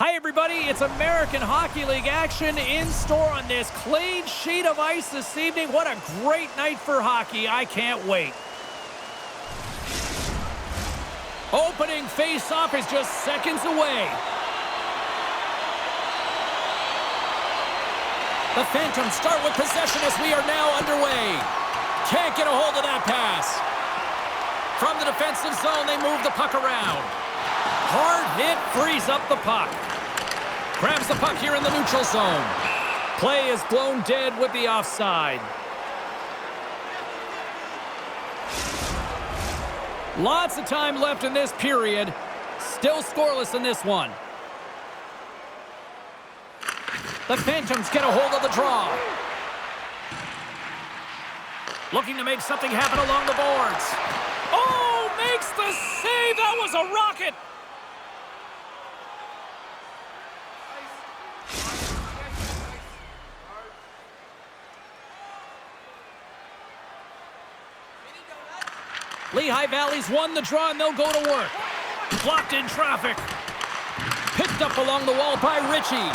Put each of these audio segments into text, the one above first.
Hi, everybody. It's American Hockey League action in store on this clean sheet of ice this evening. What a great night for hockey. I can't wait. Opening face-off is just seconds away. The Phantoms start with possession as we are now underway. Can't get a hold of that pass. From the defensive zone, they move the puck around. Hard hit frees up the puck. Grabs the puck here in the neutral zone. Play is blown dead with the offside. Lots of time left in this period. Still scoreless in this one. The Phantoms get a hold of the draw. Looking to make something happen along the boards. Oh, makes the save. That was a rocket. Lehigh Valley's won the draw, and they'll go to work. Blocked in traffic. Picked up along the wall by Ritchie.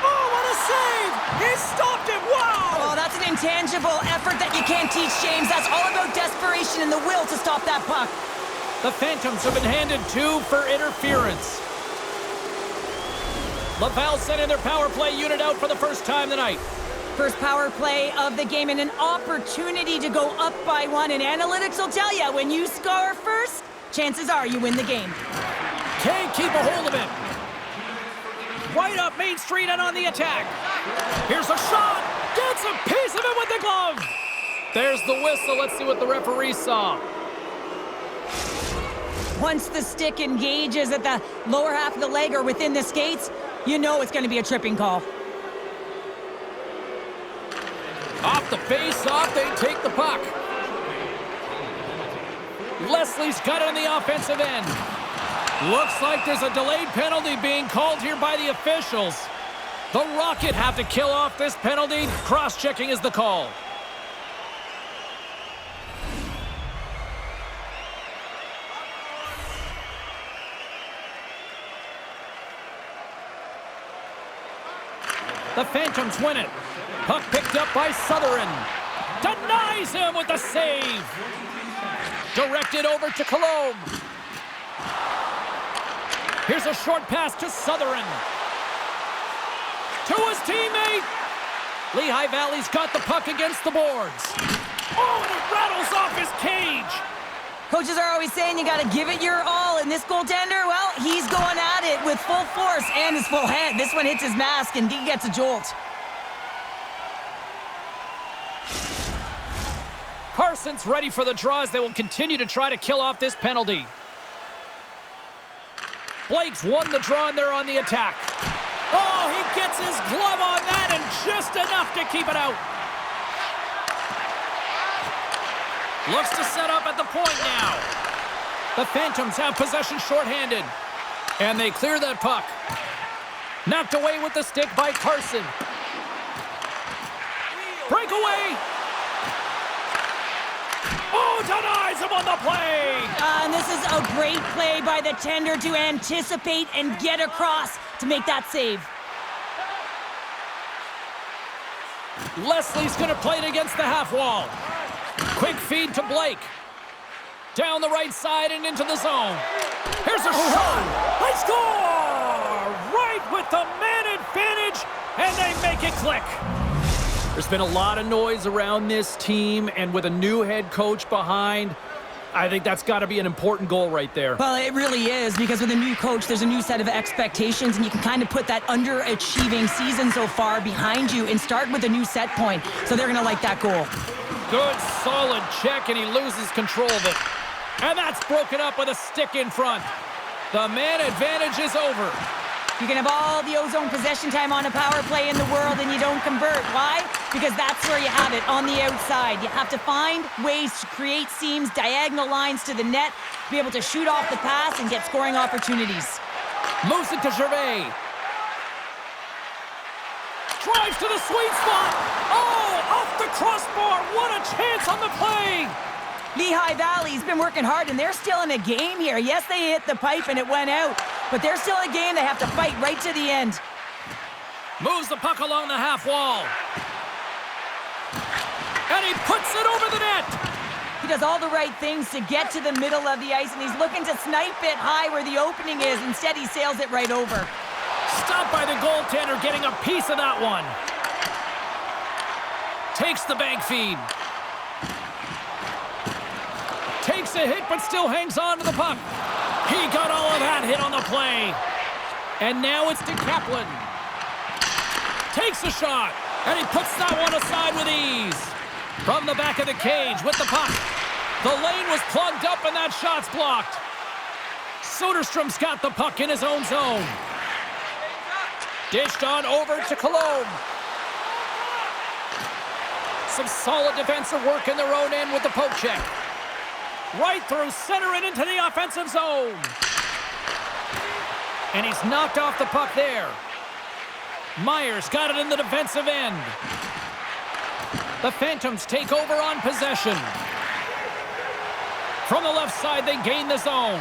Oh, what a save! He stopped it! Wow! Oh, that's an intangible effort that you can't teach, James. That's all about desperation and the will to stop that puck. The Phantoms have been handed 2 for interference. Laval sending their power play unit out for the first time tonight. First power play of the game and an opportunity to go up by 1. And analytics will tell you, when you score first, chances are you win the game. Can't keep a hold of it. Right up Main Street and on the attack. Here's a shot. Gets a piece of it with the glove. There's the whistle. Let's see what the referee saw. Once the stick engages at the lower half of the leg or within the skates, you know it's going to be a tripping call. Off the face-off, they take the puck. Leslie's got it on the offensive end. Looks like there's a delayed penalty being called here by the officials. The Rocket have to kill off this penalty. Cross-checking is the call. The Phantoms win it. Puck picked up by Southern. Denies him with the save. Directed over to Cologne. Here's a short pass to Southern. To his teammate. Lehigh Valley's got the puck against the boards. Oh, and it rattles off his cage. Coaches are always saying you got to give it your all, and this goaltender, well, he's going at it with full force and his full head. This one hits his mask, and he gets a jolt. Carson's ready for the draws. They will continue to try to kill off this penalty. Blake's won the draw, and they're on the attack. Oh, he gets his glove on that, and just enough to keep it out. Looks to set up at the point now. The Phantoms have possession shorthanded. And they clear that puck. Knocked away with the stick by Carson. Breakaway. Oh, denies him on the play. And this is a great play by the tender to anticipate and get across to make that save. Leslie's going to play it against the half wall. Quick feed to Blake. Down the right side and into the zone. Here's a shot. They score! Right with the man advantage, and they make it click. There's been a lot of noise around this team, and with a new head coach behind, I think that's got to be an important goal right there. Well, it really is, because with a new coach, there's a new set of expectations, and you can kind of put that underachieving season so far behind you and start with a new set point. So they're going to like that goal. Good, solid check, and he loses control of it. And that's broken up with a stick in front. The man advantage is over. You can have all the ozone possession time on a power play in the world and you don't convert. Why? Because that's where you have it, on the outside. You have to find ways to create seams, diagonal lines to the net, be able to shoot off the pass and get scoring opportunities. Moves it to Gervais. Drives to the sweet spot. Oh, off the crossbar. What a chance on the play. Lehigh Valley's been working hard, and they're still in a game here. Yes, they hit the pipe and it went out, but they're still a game they have to fight right to the end. Moves the puck along the half wall. And he puts it over the net. He does all the right things to get to the middle of the ice, and he's looking to snipe it high where the opening is. Instead, he sails it right over. Stopped by the goaltender, getting a piece of that one. Takes the bank feed. Takes a hit, but still hangs on to the puck. He got all of that hit on the play. And now it's to Kaplan. Takes a shot, and he puts that one aside with ease. From the back of the cage with the puck. The lane was plugged up, and that shot's blocked. Soderstrom's got the puck in his own zone. Dished on over to Cologne. Some solid defensive work in their own end with the poke check. Right through center and into the offensive zone. And he's knocked off the puck there. Myers got it in the defensive end. The Phantoms take over on possession. From the left side, they gain the zone.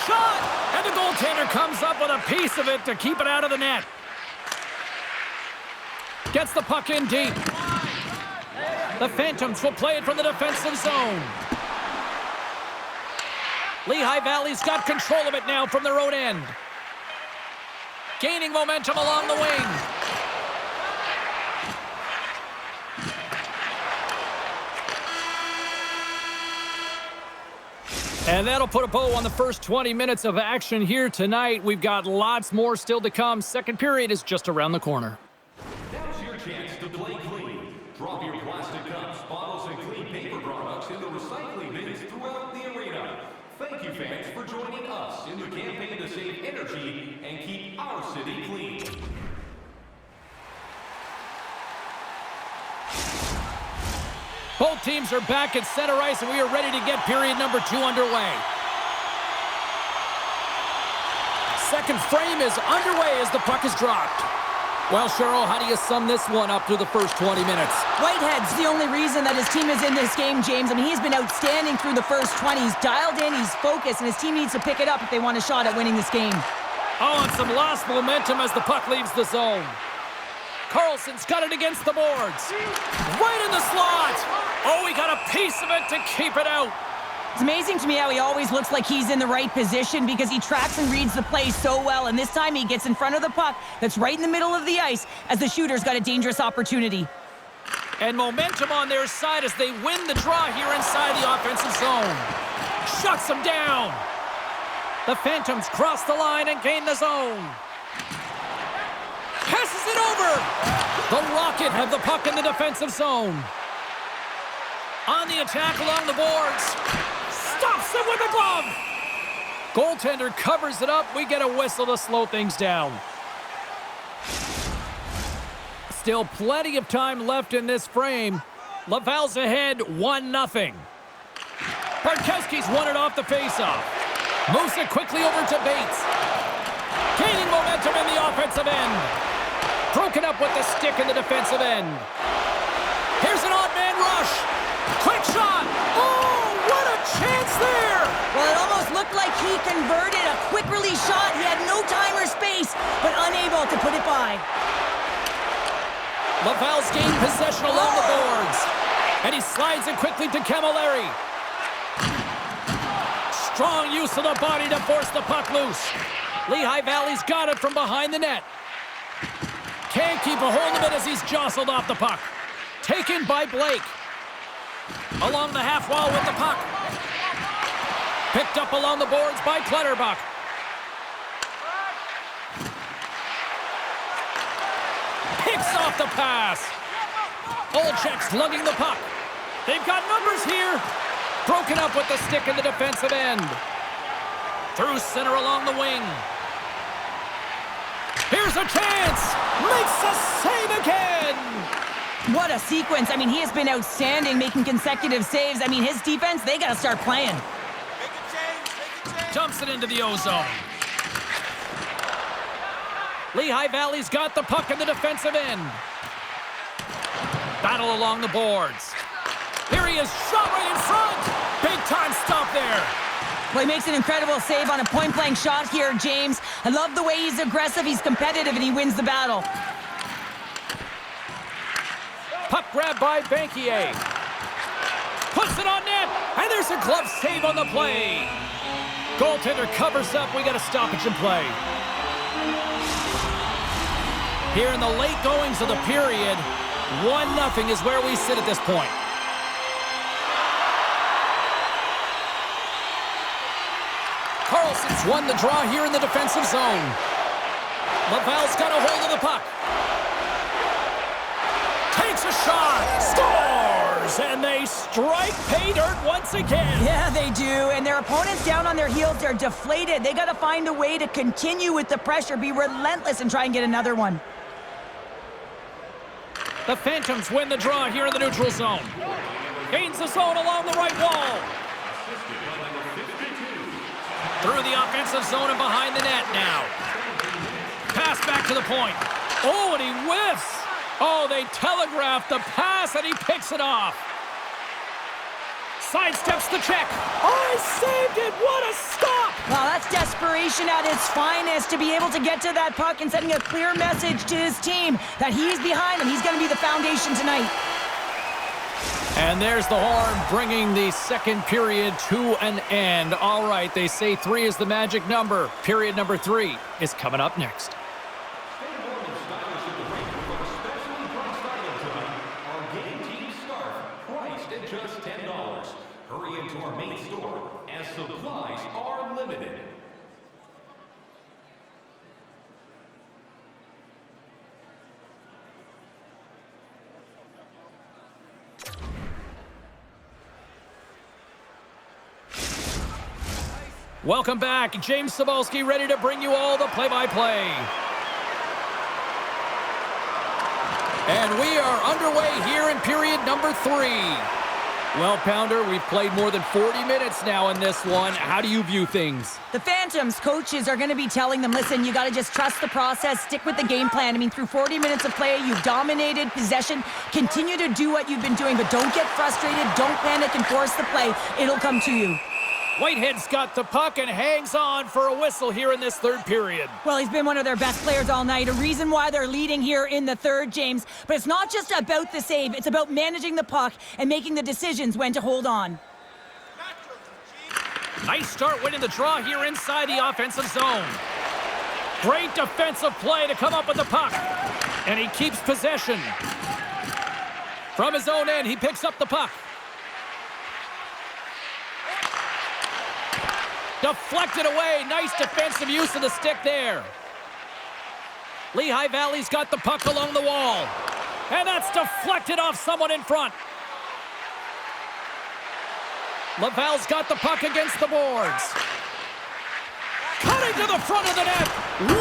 Shot! And the goaltender comes up with a piece of it to keep it out of the net. Gets the puck in deep. The Phantoms will play it from the defensive zone. Lehigh Valley's got control of it now from their own end. Gaining momentum along the wing. And that'll put a bow on the first 20 minutes of action here tonight. We've got lots more still to come. Second period is just around the corner. Now's your chance to play clean. Drop your plastic cups, bottles, and clean paper products in the recycling bins throughout the arena. Thank you, fans, for joining us in the campaign to save energy and keep our city clean. Both teams are back at center ice, and we are ready to get period number 2 underway. Second frame is underway as the puck is dropped. Well, Cheryl, how do you sum this one up through the first 20 minutes? Whitehead's the only reason that his team is in this game, James. I mean, he's been outstanding through the first 20. He's dialed in, he's focused, and his team needs to pick it up if they want a shot at winning this game. Oh, and some lost momentum as the puck leaves the zone. Carlson's got it against the boards. Right in the slot. Oh, he got a piece of it to keep it out. It's amazing to me how he always looks like he's in the right position because he tracks and reads the play so well, and this time he gets in front of the puck that's right in the middle of the ice as the shooter's got a dangerous opportunity. And momentum on their side as they win the draw here inside the offensive zone. Shuts them down. The Phantoms cross the line and gain the zone. Passes it over. The Rocket have the puck in the defensive zone. On the attack along the boards. Stops it with a glove. Goaltender covers it up. We get a whistle to slow things down. Still plenty of time left in this frame. Laval's ahead 1-0. Bartkowski's won it off the faceoff. Moves it quickly over to Bates. Gaining momentum in the offensive end. Broken up with the stick in the defensive end. Here's an odd man rush. Quick shot. Oh, what a chance there. Well, it almost looked like he converted a quick release shot. He had no time or space, but unable to put it by. Laval's gained possession along the boards. And he slides it quickly to Camilleri. Strong use of the body to force the puck loose. Lehigh Valley's got it from behind the net. Can't keep a hold of it as he's jostled off the puck. Taken by Blake. Along the half wall with the puck. Picked up along the boards by Clutterbuck. Picks off the pass. Olczyk's lugging the puck. They've got numbers here. Broken up with the stick in the defensive end. Through center along the wing. Here's a chance. Makes a save again. What a sequence. I mean, he has been outstanding, making consecutive saves. I mean, his defense, they got to start playing. Dumps it into the O-zone. Lehigh Valley's got the puck in the defensive end. Battle along the boards. Here he is, shot right in front. Big time stop there. Well, he makes an incredible save on a point-blank shot here, James. I love the way he's aggressive, he's competitive, and he wins the battle. Puck grab by Banquier. Puts it on net, and there's a glove save on the play. Goaltender covers up. We got a stoppage in play. Here in the late goings of the period, 1-0 is where we sit at this point. Carlson's won the draw here in the defensive zone. Laval's got a hold of the puck. Takes a shot, scores, and they strike pay dirt once again. Yeah, they do, and their opponents down on their heels, they're deflated. They got to find a way to continue with the pressure, be relentless, and try and get another one. The Phantoms win the draw here in the neutral zone. Gains the zone along the right wall. Through the offensive zone and behind the net now. Pass back to the point. Oh, and he whiffs. Oh, they telegraphed the pass, and he picks it off. Sidesteps the check. Oh, he saved it. What a stop. Well, that's desperation at its finest to be able to get to that puck and sending a clear message to his team that he's behind them. He's going to be the foundation tonight. And there's the horn bringing the second period to an end. All right, they say 3 is the magic number. Period number 3 is coming up next. Just $10. Hurry into our main store as supplies are limited. Welcome back. James Cybulski ready to bring you all the play-by-play. And we are underway here in period number 3. Well, Pounder, we've played more than 40 minutes now in this one. How do you view things? The Phantoms coaches are going to be telling them, listen, you got to just trust the process, stick with the game plan. I mean, through 40 minutes of play, you've dominated possession. Continue to do what you've been doing, but don't get frustrated. Don't panic and force the play. It'll come to you. Whitehead's got the puck and hangs on for a whistle here in this third period. Well, he's been one of their best players all night, a reason why they're leading here in the third, James. But it's not just about the save, it's about managing the puck and making the decisions when to hold on. Nice start winning the draw here inside the offensive zone. Great defensive play to come up with the puck. And he keeps possession. From his own end, he picks up the puck. Deflected away. Nice defensive use of the stick there. Lehigh Valley's got the puck along the wall. And that's deflected off someone in front. Laval's got the puck against the boards. Cutting to the front of the net.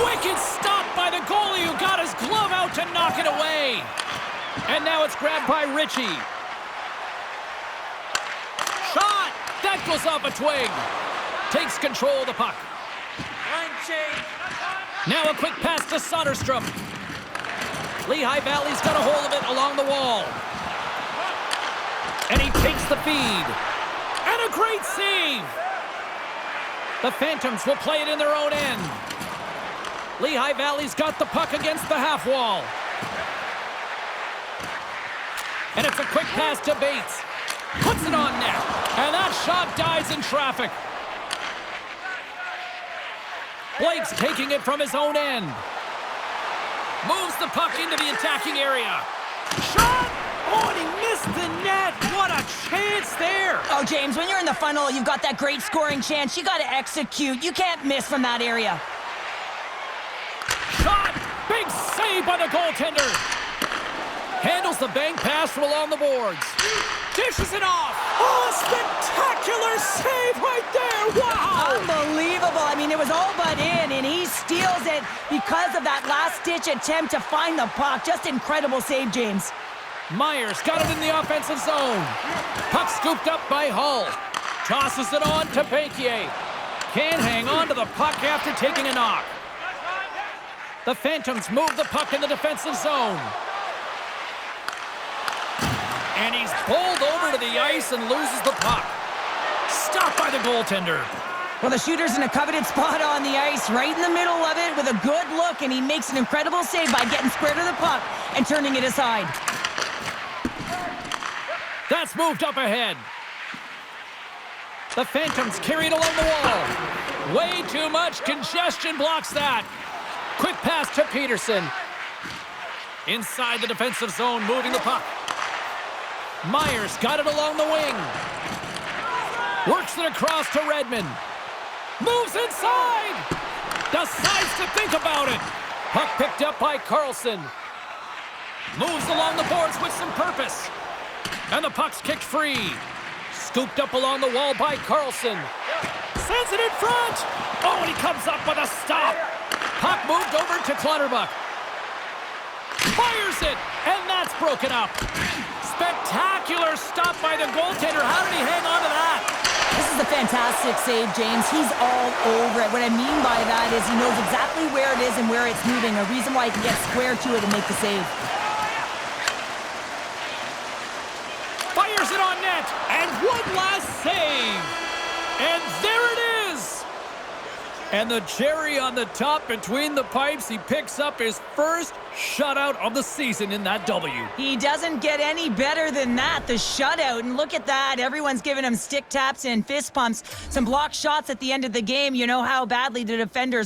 Wicked stop by the goalie who got his glove out to knock it away. And now it's grabbed by Ritchie. Shot! That goes off a twig. Takes control of the puck. Now a quick pass to Soderstrom. Lehigh Valley's got a hold of it along the wall. And he takes the feed. And a great save. The Phantoms will play it in their own end. Lehigh Valley's got the puck against the half wall. And it's a quick pass to Bates. Puts it on net. And that shot dies in traffic. Blake's taking it from his own end. Moves the puck into the attacking area. Shot! Oh, and he missed the net. What a chance there. Oh, James, when you're in the funnel, you've got that great scoring chance. You got to execute. You can't miss from that area. Shot! Big save by the goaltender. Handles the bank pass from along the boards. Dishes it off. Oh, a spectacular save right there. Wow! Unbelievable. I mean, it was all but in, and he steals it because of that last-ditch attempt to find the puck. Just incredible save, James. Myers got it in the offensive zone. Puck scooped up by Hull. Tosses it on to Banquier. Can't hang on to the puck after taking a knock. The Phantoms move the puck in the defensive zone. And he's bowled over to the ice and loses the puck. Stopped by the goaltender. Well, the shooter's in a coveted spot on the ice, right in the middle of it with a good look, and he makes an incredible save by getting square to the puck and turning it aside. That's moved up ahead. The Phantoms carried along the wall. Way too much congestion blocks that. Quick pass to Peterson. Inside the defensive zone, moving the puck. Myers got it along the wing. Works it across to Redmond. Moves inside. Decides to think about it. Puck picked up by Carlson. Moves along the boards with some purpose. And the puck's kicked free. Scooped up along the wall by Carlson. Sends it in front. Oh, and he comes up with a stop. Puck moved over to Clutterbuck. Fires it, and that's broken up. Spectacular stop by the goaltender. How did he hang on to that? This is a fantastic save, James. He's all over it. What I mean by that is he knows exactly where it is and where it's moving. A reason why he can get square to it and make the save. Fires it on net, and one last save. And there it is. And the cherry on the top between the pipes, he picks up his first shutout of the season in that W. He doesn't get any better than that, the shutout. And look at that. Everyone's giving him stick taps and fist pumps. Some blocked shots at the end of the game. You know how badly the defenders